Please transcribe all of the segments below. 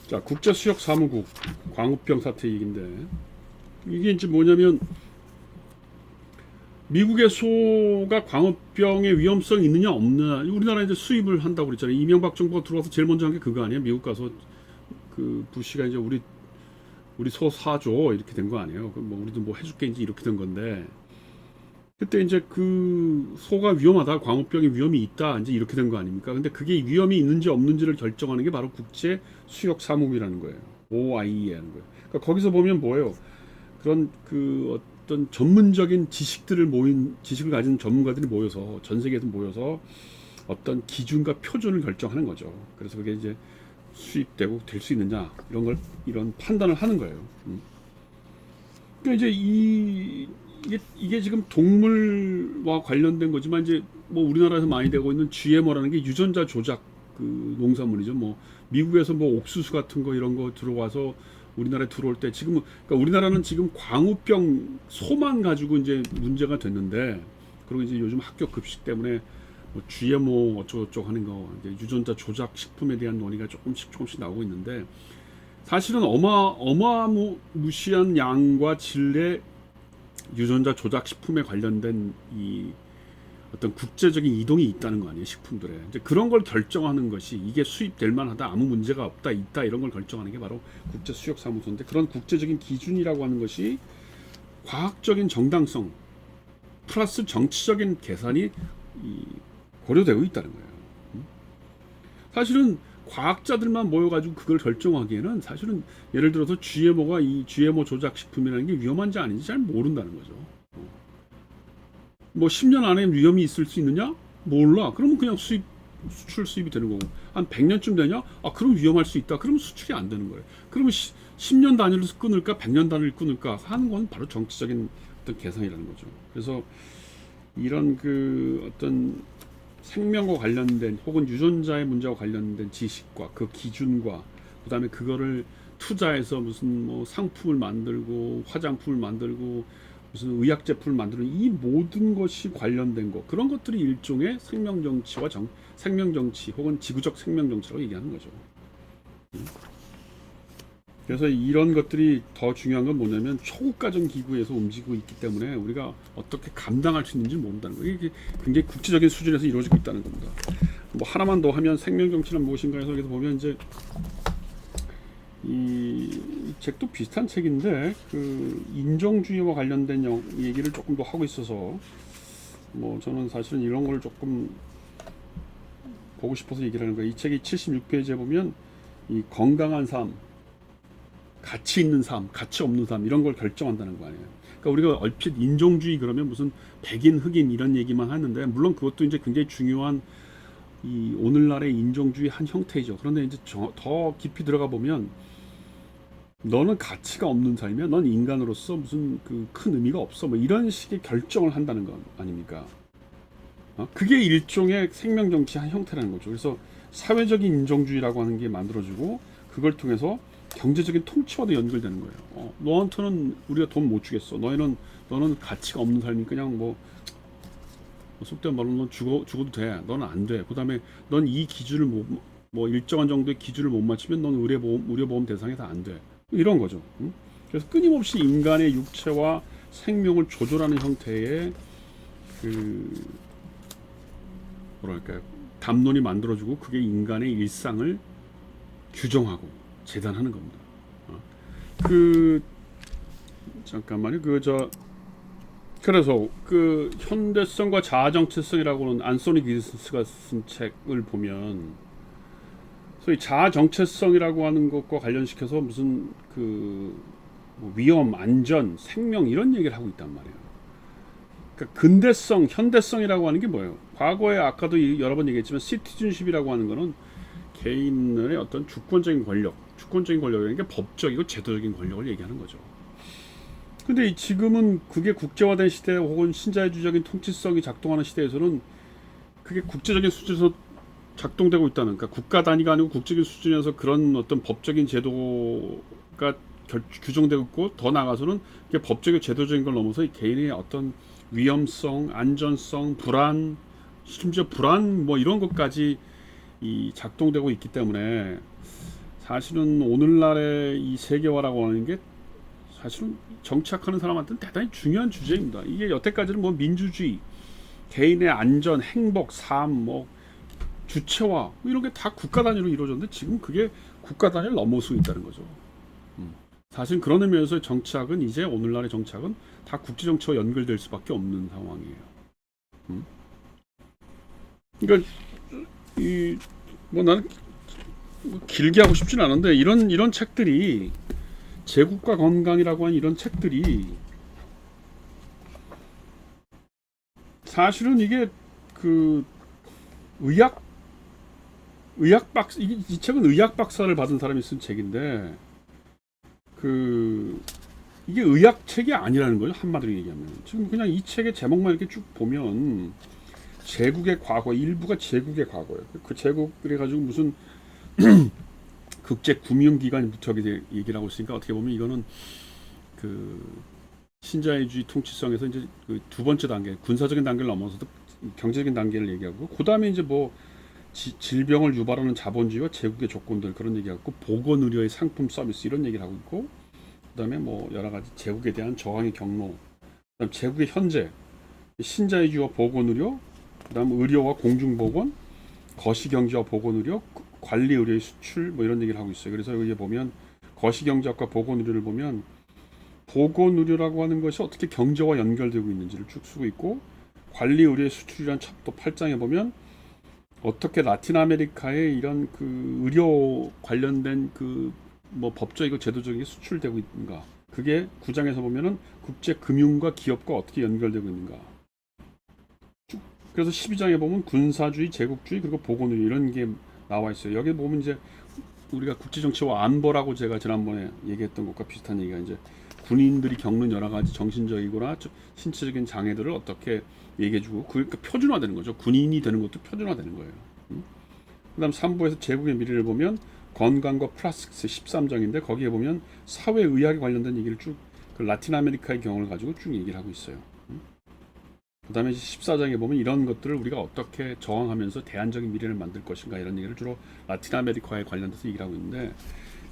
자, 국제수역사무국 광우병 사태 얘기인데, 이게 이제 뭐냐면 미국의 소가 광우병의 위험성이 있느냐 없느냐, 우리나라 이제 수입을 한다고 그랬잖아요. 이명박 정부가 들어와서 제일 먼저 한 게 그거 아니에요? 미국 가서 그 부시가 이제 우리 소 사줘 이렇게 된 거 아니에요? 뭐 우리도 뭐 해줄게 이제 이렇게 된 건데, 그때 이제 그 소가 위험하다, 광우병의 위험이 있다 이제 이렇게 된 거 아닙니까? 근데 그게 위험이 있는지 없는지를 결정하는 게 바로 국제 수역 사무국이라는 거예요. OIE라는 거예요. 그러니까 거기서 보면 뭐예요? 그런 그 어떤 전문적인 지식을 가진 전문가들이 모여서 전 세계에서 모여서 어떤 기준과 표준을 결정하는 거죠. 그래서 그게 이제 수입되고 될 수 있느냐 이런 판단을 하는 거예요. 그러니까 이제 이게 지금 동물과 관련된 거지만 이제 뭐 우리나라에서 많이 되고 있는 GMO라는 게 유전자 조작 그 농산물이죠. 뭐 미국에서 뭐 옥수수 같은 거 이런 거 들어와서 우리나라에 들어올 때 지금 그러니까 우리나라는 지금 광우병 소만 가지고 이제 문제가 됐는데, 그리고 이제 요즘 학교 급식 때문에 뭐 GMO 어쩌고저쩌고 하는 거 이제 유전자 조작 식품에 대한 논의가 조금씩 나오고 있는데, 사실은 어마무시한 양과 질의 유전자 조작 식품에 관련된 이 어떤 국제적인 이동이 있다는 거 아니에요, 식품들에. 이제 그런 걸 결정하는 것이 이게 수입될 만하다, 아무 문제가 없다, 있다 이런 걸 결정하는 게 바로 국제 수역 사무소인데, 그런 국제적인 기준이라고 하는 것이 과학적인 정당성 플러스 정치적인 계산이 고려되고 있다는 거예요. 사실은 과학자들만 모여가지고 그걸 결정하기에는 사실은 예를 들어서 GMO가 이 GMO 조작 식품이라는 게 위험한지 아닌지 잘 모른다는 거죠. 뭐 10년 안에 위험이 있을 수 있느냐? 몰라. 그러면 그냥 수출 수입이 되는 거고, 한 100년쯤 되냐? 아, 그럼 위험할 수 있다. 그러면 수출이 안 되는 거예요. 그러면 10년 단위로 끊을까? 100년 단위로 끊을까? 하는 건 바로 정치적인 어떤 계산이라는 거죠. 그래서 이런 그 어떤 생명과 관련된 혹은 유전자의 문제와 관련된 지식과 그 기준과 그다음에 그거를 투자해서 무슨 뭐 상품을 만들고 화장품을 만들고 무슨 의학 제품을 만드는 이 모든 것이 관련된 것, 그런 것들이 일종의 생명 정치와 생명 정치 혹은 지구적 생명 정치라고 얘기하는 거죠. 그래서 이런 것들이 더 중요한 건 뭐냐면 초국가정 기구에서 움직이고 있기 때문에 우리가 어떻게 감당할 수 있는지 모른다는 거예요. 이게 굉장히 국제적인 수준에서 이루어지고 있다는 겁니다. 뭐 하나만 더 하면 생명 정치는 무엇인가 해서 여기서 보면 이제 이 책도 비슷한 책인데 그 인종주의와 관련된 얘기를 조금 더 하고 있어서 뭐 저는 사실은 이런 걸 조금 보고 싶어서 얘기를 하는 거예요. 이 책이 76페이지에 보면 이 건강한 삶, 가치 있는 삶, 가치 없는 삶 이런 걸 결정한다는 거 아니에요. 그러니까 우리가 얼핏 인종주의 그러면 무슨 백인, 흑인 이런 얘기만 하는데, 물론 그것도 이제 굉장히 중요한 이 오늘날의 인종주의 한 형태이죠. 그런데 이제 더 깊이 들어가 보면 너는 가치가 없는 삶이야, 넌 인간으로서 무슨 그 큰 의미가 없어, 뭐 이런 식의 결정을 한다는 거 아닙니까? 그게 일종의 생명 정치 한 형태라는 거죠. 그래서 사회적인 인종주의라고 하는 게 만들어지고 그걸 통해서 경제적인 통치와도 연결되는 거예요. 너한테는 우리가 돈 못 주겠어. 너는 가치가 없는 삶이 그냥 뭐 속된 말로 넌 죽어도 돼. 너는 안 돼. 그다음에 넌 이 기준을 뭐 일정한 정도의 기준을 못 맞추면 넌 의료보험 대상에서 안 돼. 이런 거죠. 그래서 끊임없이 인간의 육체와 생명을 조절하는 형태의 그 뭐랄까요, 담론이 만들어지고 그게 인간의 일상을 규정하고 재단하는 겁니다. 그 잠깐만요. 그래서 그 현대성과 자아 정체성이라고는 안소니 기드스가 쓴 책을 보면, 소위 자아 정체성이라고 하는 것과 관련시켜서 무슨 뭐 위험, 안전, 생명 이런 얘기를 하고 있단 말이에요. 그러니까 근대성, 현대성이라고 하는 게 뭐예요? 과거에 아까도 여러 번 얘기했지만 시티즌십이라고 하는 거는 개인의 어떤 주권적인 권력이라는 게 법적이고 제도적인 권력을 얘기하는 거죠. 근데 지금은 그게 국제화된 시대 혹은 신자유주의적인 통치성이 작동하는 시대에서는 그게 국제적인 수준에서 작동되고 있다는, 그러니까 국가 단위가 아니고 국제적인 수준에서 그런 어떤 법적인 제도가 규정되고 있고, 더 나아가서는 그게 법적인 제도적인 걸 넘어서 개인의 어떤 위험성, 안전성, 불안, 심지어 불안 뭐 이런 것까지 이 작동되고 있기 때문에 사실은 오늘날의 이 세계화라고 하는 게 사실은 정치학하는 사람한테는 대단히 중요한 주제입니다. 이게 여태까지는 뭐 민주주의, 개인의 안전, 행복, 삶, 뭐 주체화 뭐 이런 게 다 국가 단위로 이루어졌는데 지금 그게 국가 단위를 넘어서고 있다는 거죠. 사실 그런 의미에서 정치학은 이제 오늘날의 정치학은 다 국제 정치와 연결될 수밖에 없는 상황이에요. 음. 그러니까 이 뭐 나는 뭐 길게 하고 싶진 않은데 이런 책들이 제국과 건강이라고 하는 이런 책들이 사실은 이게 그 의학 이 책은 의학 박사를 받은 사람이 쓴 책인데 그 이게 의학 책이 아니라는 거죠. 한마디로 얘기하면 지금 그냥 이 책의 제목만 이렇게 쭉 보면 제국의 과거 일부가 제국의 과거예요. 그 제국 그래가지고 무슨 국제금융기관이 저기 얘기를 하고 있으니까 어떻게 보면 이거는 그 신자유주의 통치성에서 이제 그 두 번째 단계 군사적인 단계를 넘어서도 경제적인 단계를 얘기하고 그 다음에 이제 뭐 질병을 유발하는 자본주의와 제국의 조건들 그런 얘기하고 보건의료의 상품 서비스 이런 얘기를 하고 있고 그다음에 뭐 여러 가지 제국에 대한 저항의 경로 그다음 제국의 현재 신자유주의와 보건의료 그다음 의료와 공중보건 거시경제와 보건의료 관리의료의 수출 뭐 이런 얘기를 하고 있어요. 그래서 여기 보면 거시경제학과 보건의료를 보면 보건의료라고 하는 것이 어떻게 경제와 연결되고 있는지를 쭉 쓰고 있고 관리의료의 수출이라는 또 8장에 보면 어떻게 라틴 아메리카에 이런 그 의료 관련된 그 뭐 법적이고 제도적인 게 수출되고 있는가 그게 9장에서 보면은 국제 금융과 기업과 어떻게 연결되고 있는가 그래서 12장에 보면 군사주의, 제국주의 그리고 보건의료 이런 게 나와 있어요. 여기 보면 이제 우리가 국제정치와 안보라고 제가 지난번에 얘기했던 것과 비슷한 얘기가 이제 군인들이 겪는 여러 가지 정신적이거나 신체적인 장애들을 어떻게 얘기해주고 그러니까 표준화되는 거죠. 군인이 되는 것도 표준화되는 거예요. 그다음 3부에서 제국의 미래를 보면 건강과 플라스틱스 13장인데 거기에 보면 사회의학에 관련된 얘기를 쭉 그 라틴 아메리카의 경우를 가지고 쭉 얘기를 하고 있어요. 그 다음에 14장에 보면 이런 것들을 우리가 어떻게 저항하면서 대안적인 미래를 만들 것인가 이런 얘기를 주로 라틴 아메리카에 관련돼서 얘기를 하고 있는데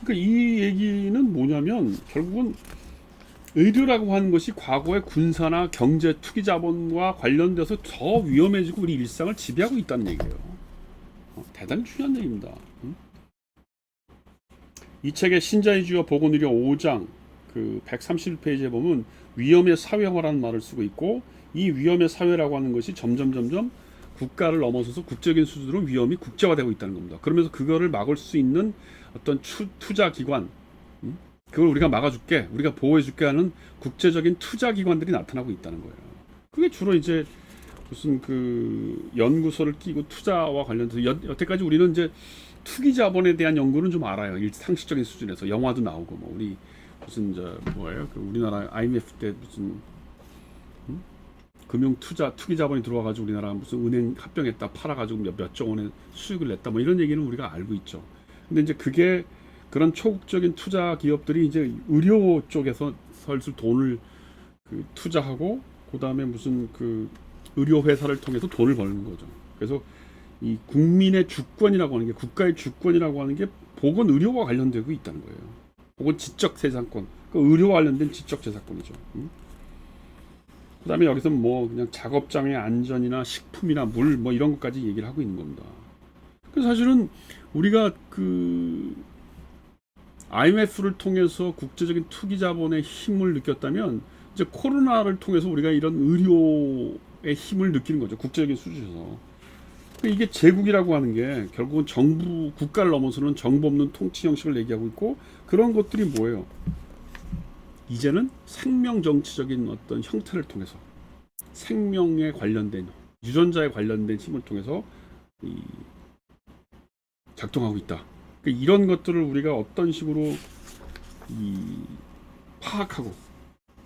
그러니까 이 얘기는 뭐냐면 결국은 의료라고 하는 것이 과거의 군사나 경제 투기 자본과 관련돼서 더 위험해지고 우리 일상을 지배하고 있다는 얘기예요. 대단히 중요한 얘기입니다. 이 책의 신자유주의와 보건의료 5장 그 131페이지에 보면 위험의 사회화라는 말을 쓰고 있고 이 위험의 사회라고 하는 것이 점점 국가를 넘어서서 국제적인 수준으로 위험이 국제화되고 있다는 겁니다. 그러면서 그거를 막을 수 있는 어떤 투자 기관, 그걸 우리가 막아줄게, 우리가 보호해줄게 하는 국제적인 투자 기관들이 나타나고 있다는 거예요. 그게 주로 이제 무슨 그 연구소를 끼고 투자와 관련돼서 여태까지 우리는 이제 투기 자본에 대한 연구는 좀 알아요. 상식적인 수준에서 영화도 나오고 뭐 우리 무슨 저 뭐예요? 그 우리나라 IMF 때 무슨 금융 투기 자본이 들어와가지고 우리나라 무슨 은행 합병했다 팔아가지고 몇조 원의 수익을 냈다 뭐 이런 얘기는 우리가 알고 있죠. 근데 이제 그게 그런 초국적인 투자 기업들이 이제 의료 쪽에서 슬슬 돈을 그 투자하고 그 다음에 무슨 그 의료 회사를 통해서 돈을 버는 거죠. 그래서 이 국민의 주권이라고 하는 게 국가의 주권이라고 하는 게 보건 의료와 관련되고 있다는 거예요. 보건 지적 재산권, 그 의료와 관련된 지적 재산권이죠. 그다음에 여기서 뭐 그냥 작업장의 안전이나 식품이나 물 뭐 이런 것까지 얘기를 하고 있는 겁니다. 그래서 사실은 우리가 그 IMF를 통해서 국제적인 투기 자본의 힘을 느꼈다면 이제 코로나를 통해서 우리가 이런 의료의 힘을 느끼는 거죠. 국제적인 수준에서. 이게 제국이라고 하는 게 결국은 정부 국가를 넘어서는 정부 없는 통치 형식을 얘기하고 있고 그런 것들이 뭐예요? 이제는 생명 정치적인 어떤 형태를 통해서 생명에 관련된 유전자에 관련된 힘을 통해서 작동하고 있다. 그러니까 이런 것들을 우리가 어떤 식으로 파악하고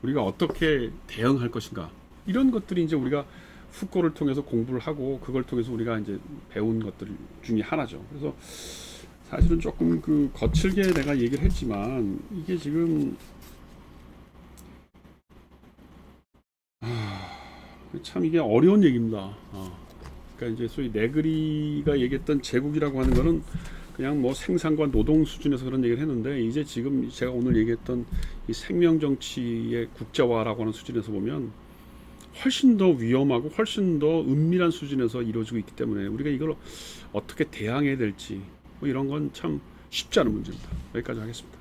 우리가 어떻게 대응할 것인가 이런 것들이 이제 우리가 후코를 통해서 공부를 하고 그걸 통해서 우리가 이제 배운 것들 중에 하나죠. 그래서 사실은 조금 그 거칠게 내가 얘기를 했지만 이게 지금 참 이게 어려운 얘기입니다. 그러니까 이제 소위 네그리가 얘기했던 제국이라고 하는 거는 그냥 뭐 생산과 노동 수준에서 그런 얘기를 했는데 이제 지금 제가 오늘 얘기했던 이 생명 정치의 국제화라고 하는 수준에서 보면 훨씬 더 위험하고 훨씬 더 은밀한 수준에서 이루어지고 있기 때문에 우리가 이걸 어떻게 대항해야 될지 뭐 이런 건 참 쉽지 않은 문제입니다. 여기까지 하겠습니다.